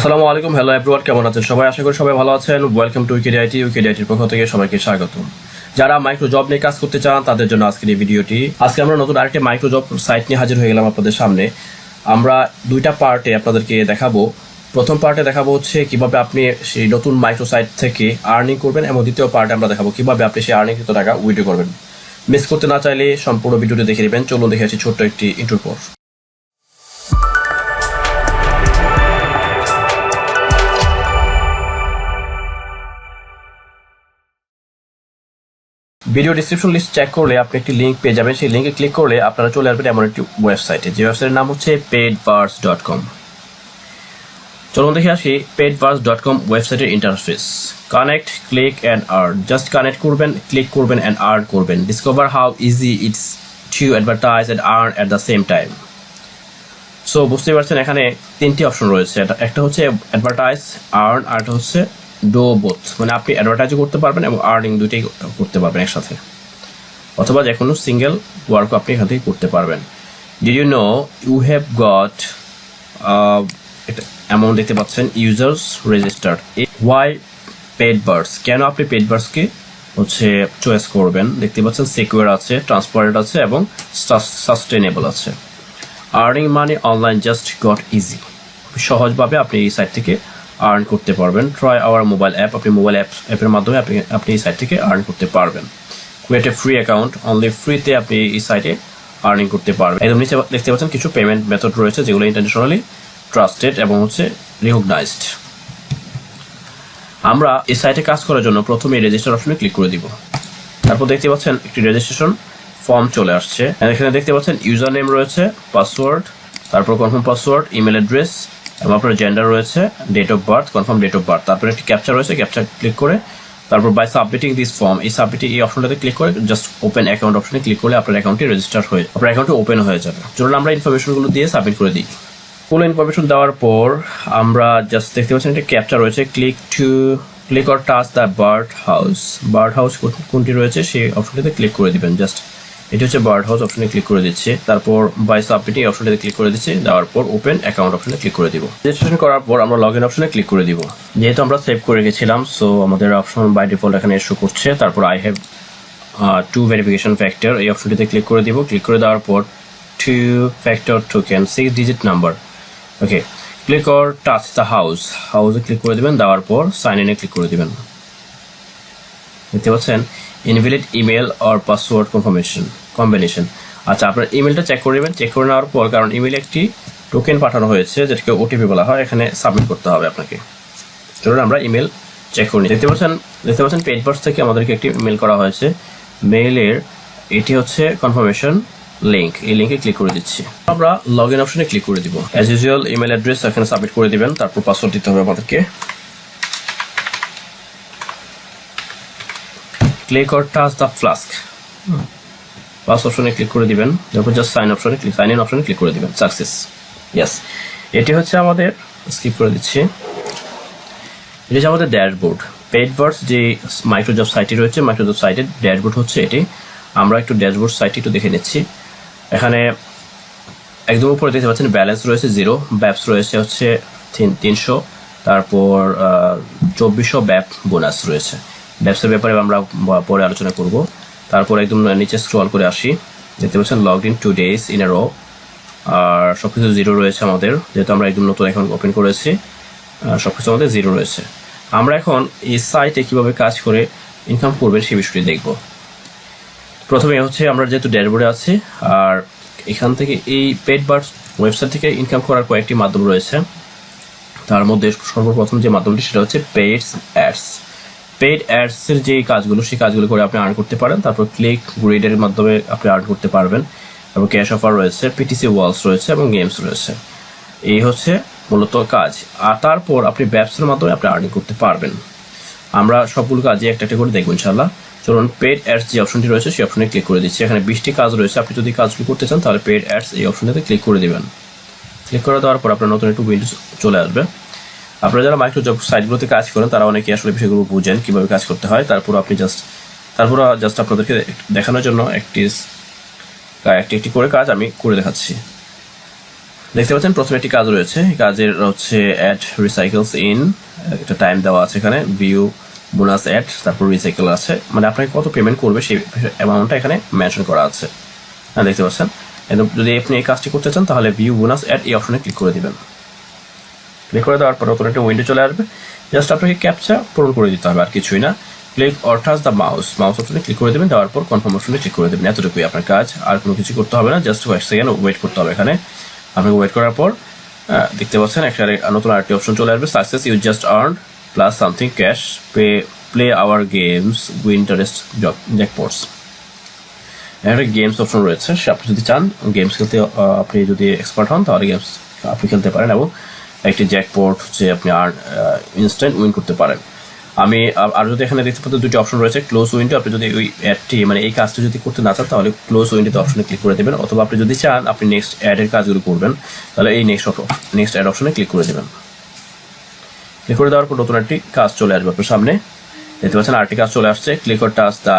আসসালামু আলাইকুম, hello everyone, কেমন আছেন সবাই? আশা করি সবাই ভালো আছেন। ওয়েলকাম টু উইকিডিয়াটির পক্ষ থেকে সবাইকে স্বাগতম। যারা মাইক্রো জব নিয়ে কাজ করতে চান তাদের জন্য আজকের এই ভিডিওটি। আজকে আমরা নতুন আরেকটি মাইক্রো জব সাইট নিয়ে হাজির হয়ে গেলাম আপনাদের সামনে। আমরা দুইটা পার্টে আপনাদেরকে দেখাবো। প্রথম পার্টে দেখাবো হচ্ছে কিভাবে আপনি সেই নতুন মাইক্রো সাইট থেকে আর্নিং করবেন, এবং দ্বিতীয় পার্টে আমরা দেখাবো কিভাবে আপনি সেই আর্নিংকৃত টাকা উইথড্র করবেন। মিস করতে না চাইলে সম্পূর্ণ ভিডিওটি দেখে নেবেন। চলুন দেখে আসি ছোট্ট একটি ইন্ট্রোর পর। ভিডিও ডিসক্রিপশন লিস্ট চেক করলে আপনি একটি লিঙ্ক পেয়ে যাবেন। সেই লিঙ্কে ক্লিক করলে আপনারা চলে আসবেন এমন একটি ওয়েবসাইটে, যে ওয়েবসাইটের নাম হচ্ছে Paidverts.com। চলুন দেখে আসি Paidverts.com ওয়েবসাইটের interface. Connect, click and earn. Just connect করবেন, ক্লিক করবেন অ্যান্ড আর্ন করবেন। Discover how easy it's to advertise and earn at the same time. So বুঝতেই পারছেন এখানে তিনটি অপশন রয়েছে। একটা হচ্ছে অ্যাডভার্টাইজ, আর্ন, আর একটা হচ্ছে ডো বোথ। মানে আপনি অ্যাডভার্টাইজও করতে পারবেন এবং আর্নিং দুইটাই করতে পারবেন একসাথে, অথবা যে কোনো সিঙ্গেল ওয়ার্কও আপনি এখান থেকে করতে পারবেন। Did you know you have got এটা অ্যামাউন্ট দেখতে পাচ্ছেন, ইউজার্স রেজিস্টার্ড। ওয়াই পেডভার্টস? কেন আপনি পেডভার্টসকে হচ্ছে চয়েস করবেন? দেখতে পাচ্ছেন সিকিউর আছে, ট্রান্সপারেন্ট আছে এবং সাস্টেনেবল আছে। Earning money online just got easy. সহজভাবে আপনি এই সাইট থেকে আর্ন করতে পারবেন। Try our mobile app. আপনি মোবাইল অ্যাপের মাধ্যমে আপনি এই সাইট থেকে আর্ন করতে পারবেন। Create a free account, only ফ্রিতে আপনি এই সাইটে আর্নিং করতে পারবেন। একদম নিচে দেখতে পাচ্ছেন কিছু পেমেন্ট মেথড রয়েছে যেগুলো ইন্টারন্যাশনালি ট্রাস্টেড এবং হচ্ছে রিকগনাইজড। আমরা এই সাইটে কাজ করার জন্য প্রথমে রেজিস্টার অপশনে ক্লিক করে দিব। তারপর দেখতে পাচ্ছেন একটি রেজিস্ট্রেশন ফর্ম চলে আসছে। এখানে দেখতে পাচ্ছেন ইউজার নেম রয়েছে, পাসওয়ার্ড, তারপর কনফার্ম পাসওয়ার্ড, ইমেল অ্যাড্রেস এবং আপনার জেন্ডার রয়েছে, date of birth, confirm date of birth. তারপরে একটি ক্যাপচা রয়েছে, ক্যাপচা ক্লিক করে তারপর বাই সাবমিটিং দিস ফর্ম, এই সাবমিটিং এই অপশনটাতে ক্লিক করে জাস্ট ওপেন অ্যাকাউন্ট অপশনে ক্লিক করলে আপনার অ্যাকাউন্টটি রেজিস্টার হয়ে আপনার অ্যাকাউন্টটি ওপেন হয়ে যাবে। চলুন আমরা ইনফরমেশনগুলো দিয়ে সাবমিট করে দিই। ফুল ইনফরমেশন দেওয়ার পর আমরা জাস্ট দেখতে পাচ্ছেন একটা ক্যাপচা রয়েছে, click or touch the bird house. Bird house কোনটি রয়েছে সেই অপশনটিতে ক্লিক করে দিবেন। জাস্ট এটি হচ্ছে বার্ড হাউস অপশনে ক্লিক করে দিচ্ছে। তারপর বাই সাবমিটিং অপশনটিতে ক্লিক করে দিচ্ছে। দেওয়ার পর ওপেন অ্যাকাউন্ট অপশনে ক্লিক করে দিব। রেজিস্ট্রেশন করার পর আমরা লগ ইন অপশনে ক্লিক করে দিব। যেহেতু আমরা সেভ করে রেখেছিলাম, সো আমাদের অপশন বাই ডিফল্ট এখানে শো করছে। তারপর I have to verification factor, এই অপশনটিতে ক্লিক করে দিব। ক্লিক করে দেওয়ার পর 2 factor token 6 digit number। Okay, click or touch the হাউসে ক্লিক করে দিবেন। দেওয়ার পর সাইন ইনে ক্লিক করে দিবেন। দেখতে পাচ্ছেন invalid email or password combination. আচ্ছা, আপনার ইমেলটা চেক করে নেবেন। চেক করে নেওয়ার পর, কারণ ইমেলে একটি টোকেন পাঠানো হয়েছে যেটাকে ওটিপি বলা হয়, এখানে সাবমিট করতে হবে আপনাকে। চলুন আমরা ইমেল চেক করে নিই। দেখতে পাচ্ছেন পেডভার্টস থেকে আমাদেরকে একটি মেল করা হয়েছে। মেইলের এটি হচ্ছে কনফার্মেশন লিঙ্ক, এই লিঙ্কে ক্লিক করে দিচ্ছি। আমরা লগ ইন অপশনে ক্লিক করে দিব। অ্যাজ ইউজুয়াল ইমেল অ্যাড্রেস এখানে সাবমিট করে দিবেন। তারপর পাসওয়ার্ড দিতে হবে আমাদেরকে। Click or touch the flask, pass অপশনে ক্লিক করে দিবেন। তারপর জাস্ট সাইন ইন অপশনে ক্লিক করে দিবেন। Success, yes. এটি হচ্ছে আমাদের, স্কিপ করে দিচ্ছি, এটি হচ্ছে আমাদের ড্যাশবোর্ড। পেডভার্টস যে মাইক্রো জব সাইটটি রয়েছে, মাইক্রো জব সাইটের ড্যাশবোর্ড হচ্ছে এটি। আমরা একটু ড্যাশবোর্ড সাইটটি একটু দেখে নিচ্ছি। এখানে একদম উপরে দেখতে পাচ্ছেন ব্যালেন্স রয়েছে 0, ব্যাপস রয়েছে হচ্ছে 300, তারপর 2400 ব্যাপ বোনাস রয়েছে। ব্যবসার ব্যাপারে আমরা পরে আলোচনা করব। তারপর একদম নিচে স্ক্রল করে আসি। দেখতে পাচ্ছেন log in 2 days in a row, আর সবকিছু 0 রয়েছে আমাদের, যেহেতু আমরা একদম নতুন এখন ওপেন করেছি। সবকিছু আমাদের 0 রয়েছে। আমরা এখন এই সাইটে কিভাবে কাজ করে ইনকাম করবেন সেই বিষয়টি দেখব। প্রথমে হচ্ছে আমরা যেহেতু ড্যাশবোর্ডে আছি, আর এখান থেকে এই পেডভার্টস ওয়েবসাইট থেকে ইনকাম করার কয়েকটি মাধ্যম রয়েছে। তার মধ্যে সর্বপ্রথম যে মাধ্যমটি সেটা হচ্ছে পেইড অ্যাডসের যে কাজগুলো, সেই কাজগুলো করে আপনি আর্ন করতে পারেন। তারপর ক্লিক গ্রিডের মাধ্যমে আপনি আর্ন করতে পারবেন, এবং ক্যাশ অফার রয়েছে, PTC ওয়ালস রয়েছে এবং গেমস রয়েছে। এই হচ্ছে মূলত কাজ। আর তারপর আপনি ব্যবসার মাধ্যমে আপনি আর্নিং করতে পারবেন। আমরা সবগুলো কাজই একটা একটা করে দেখবো ইনশাল্লাহ। চলুন পেড অ্যাডস যে অপশনটি রয়েছে সেই অপশনে ক্লিক করে দিচ্ছি। এখানে 20টি কাজ রয়েছে। আপনি যদি কাজগুলো করতে চান তাহলে পেড অ্যাডস এই অপশনটাতে ক্লিক করে দেবেন। ক্লিক করে দেওয়ার পর আপনার নতুন একটু উইন্ডোজ চলে আসবে। আপনারা যারা মাইক্রো জব সাইটগুলোতে কাজ করেন তারা অনেকে আসলে বিষয়গুলো বুঝেন কিভাবে কাজ করতে হয়। তারপর জাস্ট আপনাদেরকে দেখানোর জন্য একটি করে কাজ আমি করে দেখাচ্ছি। দেখতে পাচ্ছেন প্রথমে একটি কাজ রয়েছে, এই কাজের হচ্ছে অ্যাড রিসাইকেলস ইন, একটা টাইম দেওয়া আছে এখানে, ভিউ বোনাস অ্যাড, তারপর রিসাইকেল আছে, মানে আপনাকে কত পেমেন্ট করবে সেই অ্যামাউন্টটা এখানে মেনশন করা আছে। দেখতে পাচ্ছেন, যদি আপনি এই কাজটি করতে চান তাহলে ভিউ বোনাস অ্যাড এই অপশনে ক্লিক করে দিবেন। ক্লিক করে দেওয়ার পর নতুন একটা উইন্ডো চলে আসবে, জাস্ট আপনাকে ক্যাপচা পূরণ করে দিতে হবে, আর কিছুই না। Click or touch the mouse অপশনে ক্লিক করে দেবেন, দেওয়ার পর কনফার্ম অপশনে ক্লিক করে দেবেন। এতটুকুই আপনার কাজ, আর কোনো কিছু করতে হবে না, জাস্ট কয়েক সেকেন্ড ওয়েট করতে হবে। এখানে আপনাকে ওয়েট করার পর দেখতে পাচ্ছেন একটা নতুন আরেকটি অপশন চলে আসবে, success you just earn plus something cash, play our games win interest jackpots. একটা গেমস অপশন রয়েছে, আপনি যদি চান গেমস খেলতে, আপনি যদি এক্সপার্ট হন তাহলে গেমস আপনি খেলতে পারেন এবং একটি জ্যাকপট হচ্ছে আপনি ইনস্ট্যান্ট উইন করতে পারেন। আমি আর যদি এখানে দেখতে পাচ্ছেন দুটি অপশন রয়েছে, ক্লোজ উইন্ডো, আপনি যদি ওই অ্যাডটি মানে এই কাজটি যদি করতে না চান তাহলে ক্লোজ উইন্ডোতে অপশনে ক্লিক করে দেবেন, অথবা আপনি যদি চান আপনি নেক্সট অ্যাডের কাজগুলো করবেন তাহলে এই নেক্সট অ্যাড অপশনে ক্লিক করে দেবেন। ক্লিক করে দেওয়ার পর নতুন একটি কাজ চলে আসবে আপনার সামনে, দেখতে পাচ্ছেন আরেকটি কাজ চলে আসছে, click or touch the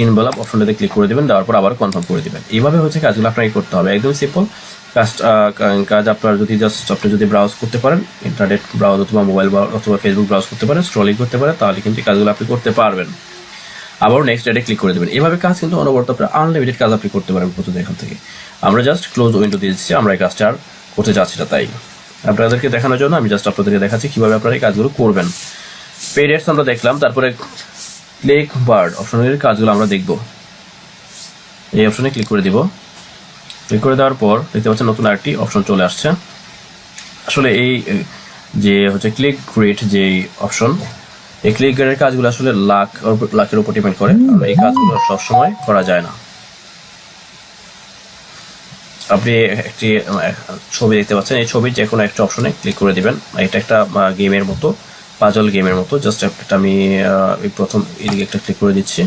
envelope অপশনটাতে ক্লিক করে দেবেন, দেওয়ার পর আবার কনফার্ম করে দেবেন। এইভাবে হচ্ছে কাজগুলো আপনাকে করতে হবে, একদম সিম্পল কাজ। আপনার যদি জাস্ট আপনি যদি ব্রাউজ করতে পারেন, ইন্টারনেট ব্রাউজ অথবা মোবাইল অথবা ফেসবুক ব্রাউজ করতে পারেন, স্ক্রলিং করতে পারেন, তাহলে কিন্তু কাজগুলো আপনি করতে পারবেন। আবার নেক্সট অ্যাডে ক্লিক করে দেবেন। এভাবে কাজ কিন্তু অনবরত আপনার আনলিমিটেড কাজ আপনি করতে পারেন প্রতিদিন এখান থেকে। আমরা জাস্ট ক্লোজ উইন্ডো দিয়ে দিচ্ছি, আমরা এই কাজটা আর করতে যাচ্ছি না, তাই আপনাদেরকে দেখানোর জন্য আমি জাস্ট আপনাদেরকে দেখাচ্ছি কিভাবে আপনারা এই কাজগুলো করবেন। পেইডভার্টস আমরা দেখলাম, তারপরে ক্লিক বার্ড অপশনের কাজগুলো আমরা দেখব। এই অপশনে ক্লিক করে দিব। ক্লিক করে দেওয়ার পর দেখতে পাচ্ছেন নতুন আরেকটি অপশন চলে আসছে। আসলে এই যে হচ্ছে ক্লিক গ্রিড যে অপশন, এই ক্লিক গ্রিডের কাজগুলো আসলে লাখের উপর ডিপেন্ড করে, এই কাজগুলো সবসময় করা যায় না। আপনি একটি ছবি দেখতে পাচ্ছেন, এই ছবির যে কোনো একটা অপশনে ক্লিক করে দিবেন। এটা একটা গেমের মতো, পাজল গেমের মতো। জাস্ট একটা আমি প্রথম এদিকে একটা ক্লিক করে দিচ্ছি।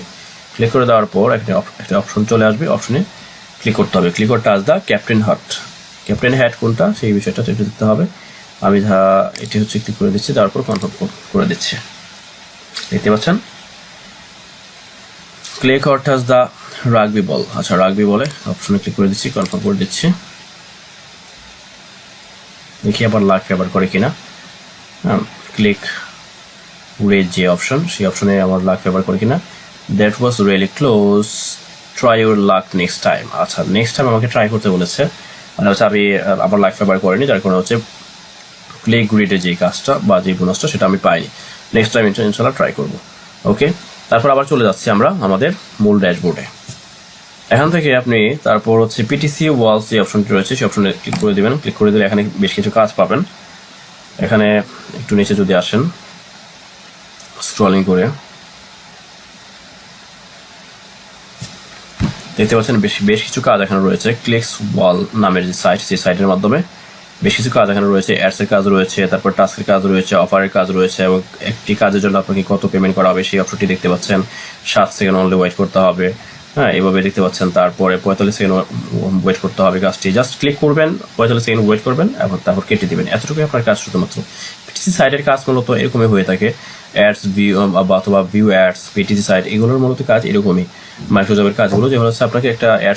ক্লিক করে দেওয়ার পর একটা অপশন চলে আসবে, অপশনে ক্লিক করতে হবে। ক্লিক করে টাচ দ্য ক্যাপ্টেন হ্যাট কোনটা সেই বিষয়টা দেখতে হবে। আমি এটি হচ্ছে ক্লিক করে দিচ্ছি, তারপর কনফার্ম করে দিচ্ছি। দেখতে পাচ্ছেন click or touch the rugby ball. আচ্ছা, রাগবি বলে অপশনে ক্লিক করে দিচ্ছি, কনফার্ম করে দিচ্ছি। দেখি আবার লাখ ফেভার করে কিনা। ক্লিক রেড যে অপশন, সেই অপশনে আমার লাখ ফেভার করে কিনা। That was really close, try your luck next time. আচ্ছা, নেক্সট টাইম আমাকে ট্রাই করতে বলেছে, মানে হচ্ছে আমি আমার লাখ ফেভার করিনি, যার কারণে হচ্ছে ক্লিক গ্রিডের যে কাজটা বা যে বোনাসটা সেটা আমি পাইনি। নেক্সট টাইম ইনশাল্লাহ ট্রাই করবো। ওকে, তারপর আবার চলে যাচ্ছি আমরা আমাদের মূল ড্যাশবোর্ডে। এখান থেকে আপনি তারপর হচ্ছে পিটিসি ওয়ালস যে অপশনটি রয়েছে সেই অপশনে ক্লিক করে দেবেন। ক্লিক করে দিলে এখানে বেশ কিছু কাজ পাবেন। এখানে একটু নিচে যদি আসেন, স্ক্রলিং করে দেখতে পাচ্ছেন বেশ কিছু কাজ এখানে রয়েছে। ক্লিকস ওয়াল নামের যে সাইট, সেই সাইটের মাধ্যমে বেশ কিছু কাজ এখানে রয়েছে। অ্যাডসের কাজ রয়েছে, তারপর টাস্কের কাজ রয়েছে, অফারের কাজ রয়েছে, এবং একটি কাজের জন্য আপনাকে কত পেমেন্ট করা হবে সেই অপশনটি দেখতে পাচ্ছেন। 7 সেকেন্ড অনলি ওয়েট করতে হবে, হ্যাঁ, এভাবে দেখতে পাচ্ছেন। তারপরে 45 সেকেন্ড ওয়েট করতে হবে কাজটি। জাস্ট ক্লিক করবেন, 45 সেকেন্ড ওয়েট করবেন এবং তারপর কেটে দিবেন। এতটুকুই আপনার কাজ শুধুমাত্র। পিটিসি সাইটের কাজ মূলত এরকমই হয়ে থাকে। অ্যাডস ভিউ অথবা ভিউ অ্যাডস, পিটিসি সাইট এগুলোর মূলত কাজ এরকমই। মাইক্রোজবের কাজগুলো যেগুলো হচ্ছে আপনাকে একটা অ্যাড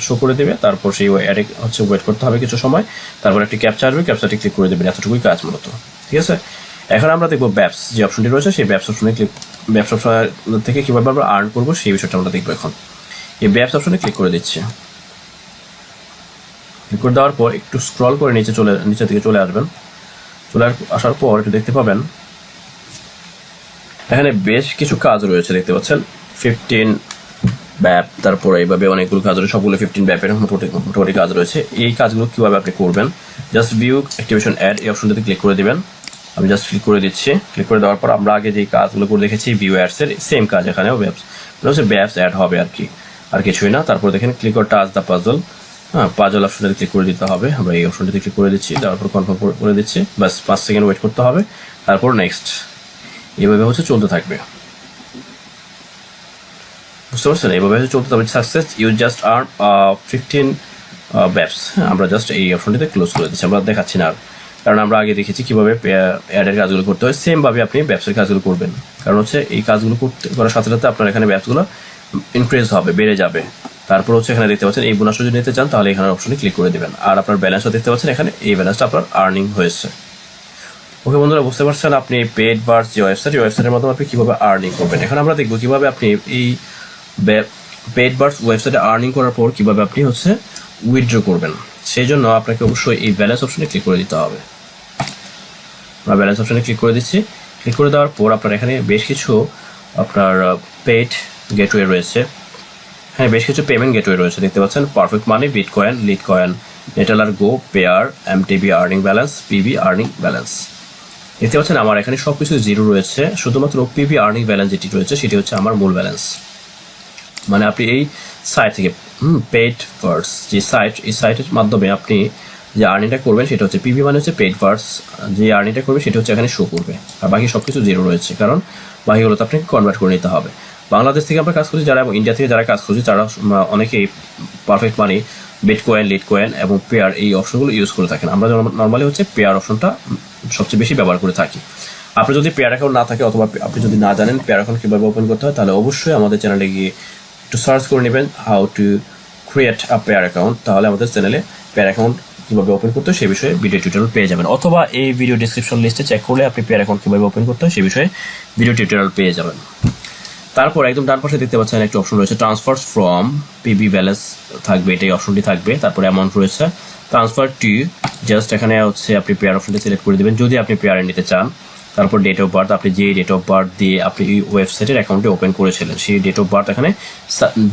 শো করে দেবে, তারপর সেই অ্যাডে হচ্ছে ওয়েট করতে হবে কিছু সময়, তারপর একটি ক্যাপচা আসবে, ক্যাপচাটি ক্লিক করে দেবেন। এতটুকুই কাজ মূলত, ঠিক আছে। এখন আমরা দেখবো ব্যাপস যে অপশনটি রয়েছে, সেই ব্যাপস অপশনে ব্যাপস অপশন থেকে কিভাবে আমরা আর্ন করবো সেই বিষয়টা আমরা দেখবো এখন। এই ব্যাপস অপশনে ক্লিক করে দিচ্ছি। ক্লিক করে দেওয়ার পর একটু স্ক্রল করে নিচে থেকে চলে আসবেন। চলে আসার পর একটু দেখতে পাবেন এখানে বেশ কিছু কাজ রয়েছে, দেখতে পাচ্ছেন 15 ব্যাপ, তারপরে এইভাবে অনেকগুলো কাজ রয়েছে, সবগুলো 15 ব্যাপের মোটামুটি কাজ রয়েছে। এই কাজগুলো কিভাবে আপনি করবেন, জাস্ট ভিউ অ্যাক্টিভেশন অ্যাড এই অপশনটাতে ক্লিক করে দিবেন। আমি জাস্ট ক্লিক করে দিচ্ছি। ক্লিক করে দেওয়ার পর আমরা আগে যে কাজগুলো করে দেখেছি ভিউ অ্যাডসের সেম কাজ এখানেও ব্যাপস অ্যাড হবে আর কি, আর কিছুই না। তারপর দেখেন ক্লিক করে টাচ দ্য পাজল, হ্যাঁ, পাজল অপশনটাতে ক্লিক করে দিতে হবে। আমরা এই অপশনটাতে ক্লিক করে দিচ্ছি, তারপর কনফার্ম করে দিচ্ছি। বাস 5 সেকেন্ড ওয়েট করতে হবে, তারপর নেক্সট। এইভাবে হচ্ছে চলতে থাকবে, বুঝতে পারছেন? এইভাবে চলতে থাকবে। Success you just earn 15 BAPs. আমরা জাস্ট এই অপশনটিতে ক্লোজ করে দিচ্ছি, আমরা দেখাচ্ছি না আর, কারণ আমরা আগে দেখেছি কিভাবে অ্যাডের কাজগুলো করতে হয়। সেম ভাবে আপনি ব্যবসার কাজগুলো করবেন, কারণ হচ্ছে এই কাজগুলো করার সাথে সাথে আপনার এখানে ব্যবসাগুলো ইনক্রিজ হবে, বেড়ে যাবে। তারপর হচ্ছে এখানে দেখতে পাচ্ছেন এই বোনাসটা যদি নিতে চান তাহলে এখানে অপশনে ক্লিক করে দিবেন। আর আপনার ব্যালেন্সটা দেখতে পাচ্ছেন এখানে এই ব্যালেন্সটা আপনার আর্নিং হয়েছে। ওকে বন্ধুরা, বুঝতে পারছেন আপনি পেইডভার্টস যে ওয়েবসাইট, এই ওয়েবসাইটের মাধ্যমে আপনি কিভাবে আর্নিং করবেন। এখন আমরা দেখবো কিভাবে আপনি এই পেইডভার্টস ওয়েবসাইটে আর্নিং করার পর কিভাবে আপনি হচ্ছে উইথড্র করবেন। সেই জন্য আপনাকে অবশ্যই এই ব্যালেন্স অপশনে ক্লিক করে দিতে হবে। আমরা ব্যালেন্স অপশনে ক্লিক করে দিচ্ছি। ক্লিক করে দেওয়ার পর আপনার এখানে বেশ কিছু আপনার পেইড গেটওয়ে রয়েছে। হ্যাঁ, বেশ কিছু পেমেন্ট গেটওয়ে রয়েছে দেখতে পাচ্ছেন, Perfect Money, Bitcoin, Litecoin, Neteller go, Payeer, MTB earning balance, PB earning balance. দেখতে পাচ্ছেন আমার এখানে সবকিছু জিরো রয়েছে, শুধুমাত্র পিবি আর্নিং ব্যালেন্স যেটি রয়েছে সেটি হচ্ছে আমার মূল ব্যালেন্স। মানে আপনি এই সাইট থেকে পেইডভার্টস যে সাইট, এই সাইটের মাধ্যমে আপনি যে আর্নিংটা করবেন সেটা হচ্ছে পিবি, মানে হচ্ছে পেইডভার্টস যে আর্নিংটা করবে সেটা হচ্ছে এখানে শো করবে। আর বাকি সবকিছু জিরো রয়েছে, কারণ বাকিগুলোতে আপনাকে কনভার্ট করে নিতে হবে। বাংলাদেশ থেকে আমরা কাজ করছি যারা এবং ইন্ডিয়া থেকে যারা কাজ করছি তারা অনেকেই পারফেক্ট মানি, বিটকয়েন, লিটকয়েন এবং পেয়ার এই অপশনগুলো ইউজ করে থাকেন। আমরা নর্মালি হচ্ছে পেয়ার অপশনটা সবচেয়ে বেশি ব্যবহার করে থাকি। আপনি যদি পেয়ার অ্যাকাউন্ট না থাকে অথবা আপনি যদি না জানেন পেয়ার অ্যাকাউন্ট কীভাবে ওপেন করতে হয়, তাহলে অবশ্যই আমাদের চ্যানেলে গিয়ে একটু সার্চ করে নেবেন how to create a pair account. তাহলে আমাদের চ্যানেলে পেয়ার অ্যাকাউন্ট কীভাবে ওপেন করতে হয় সে বিষয়ে ভিডিও টিউটোরিয়াল পেয়ে যাবেন, অথবা এই ভিডিও ডিসক্রিপশন লিস্টে চেক করলে আপনি পেয়ার অ্যাকাউন্ট কীভাবে ওপেন করতে হয় সে বিষয়ে ভিডিও টিউটোরিয়াল পেয়ে যাবেন। তারপর একদম ডান পাশে দেখতে পাচ্ছেন একটা অপশন রয়েছে ট্রান্সফার্স ফ্রম পিবি ব্যালেন্স থাকবে, এটাই অপশনটি থাকবে। তারপরে অ্যামাউন্ট রয়েছে ট্রান্সফার টু, জাস্ট এখানে হচ্ছে আপনি পেয়ার অপশনটি সিলেক্ট করে দেবেন যদি আপনি পেয়ারে নিতে চান। তারপর ডেট অফ বার্থ, আপনি যে ডেট অফ বার্থ দিয়ে আপনি এই ওয়েবসাইটের অ্যাকাউন্টে ওপেন করেছিলেন সেই ডেট অফ বার্থ এখানে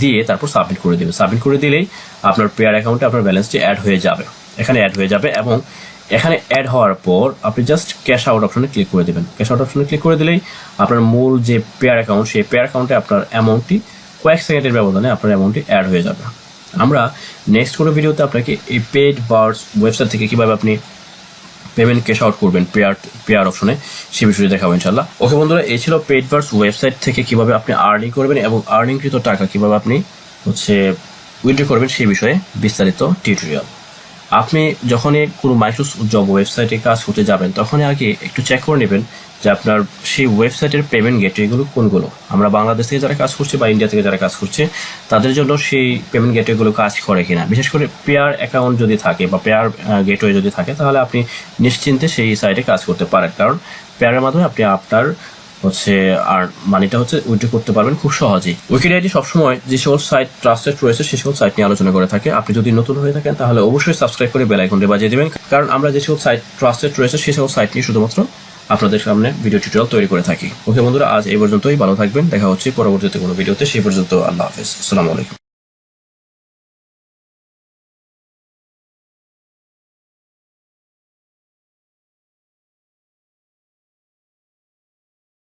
দিয়ে তারপর সাবমিট করে দেবেন। সাবমিট করে দিলেই আপনার পেয়ার অ্যাকাউন্টে আপনার ব্যালেন্সটি অ্যাড হয়ে যাবে, এখানে অ্যাড হয়ে যাবে। এবং এখানে অ্যাড হওয়ার পর আপনি জাস্ট ক্যাশ আউট অপশনে ক্লিক করে দেবেন। ক্যাশ আউট অপশনে ক্লিক করে দিলেই আপনার মূল যে পেয়ার অ্যাকাউন্ট সেই পেয়ার অ্যাকাউন্টে আপনার অ্যামাউন্টটি কয়েক সেকেন্ডের ব্যবধানে আপনার অ্যামাউন্টটি অ্যাড হয়ে যাবে। আমরা নেক্সট কোনো ভিডিওতে আপনাকে এই পেইডভার্টস ওয়েবসাইট থেকে কীভাবে আপনি পেমেন্ট ক্যাশ আউট করবেন পেয়ার অপশনে সে বিষয়ে দেখাবো ইনশাল্লাহ। ওকে বন্ধুরা, এই ছিল পেইডভার্টস ওয়েবসাইট থেকে কিভাবে আপনি আর্নিং করবেন এবং আর্নিংকৃত টাকা কিভাবে আপনি হচ্ছে উইথড্র করবেন সেই বিষয়ে বিস্তারিত টিউটোরিয়াল। আপনি যখনই কোনো মাইক্রোসফট জব ওয়েবসাইটে কাজ করতে যাবেন তখনই আগে একটু চেক করে নেবেন যে আপনার সেই ওয়েবসাইটের পেমেন্ট গেটওয়েগুলো কোনগুলো। আমরা বাংলাদেশ থেকে যারা কাজ করছে বা ইন্ডিয়া থেকে যারা কাজ করছে তাদের জন্য সেই পেমেন্ট গেটওয়েগুলো কাজ করে কিনা। বিশেষ করে পেয়ার অ্যাকাউন্ট যদি থাকে বা পেয়ার গেটওয়ে যদি থাকে তাহলে আপনি নিশ্চিন্তে সেই সাইটে কাজ করতে পারেন, কারণ পেয়ারের মাধ্যমে আপনি আপনার হচ্ছে আর মানিটা হচ্ছে উইথড্র করতে পারবেন খুব সহজেই। উইকিডিয়াটি সবসময় যে সকল সাইট ট্রাস্টেড রয়েছে সে সকল সাইট নিয়ে আলোচনা করে থাকে। আপনি যদি নতুন হয়ে থাকেন তাহলে অবশ্যই সাবস্ক্রাইব করে বেল আইকনটি বাজিয়ে দেবেন, কারণ আমরা যে সকল সাইট ট্রাস্টেড রয়েছে সে সকল সাইট নিয়ে শুধুমাত্র আপনাদের সামনে ভিডিও টিউটোরিয়াল তৈরি করে থাকি। ওকে বন্ধুরা, আজ এই পর্যন্তই, ভালো থাকবেন, দেখা হচ্ছে পরবর্তীতে কোনো ভিডিওতে। সেই পর্যন্ত আল্লাহ হাফেজ, আসসালামু আলাইকুম।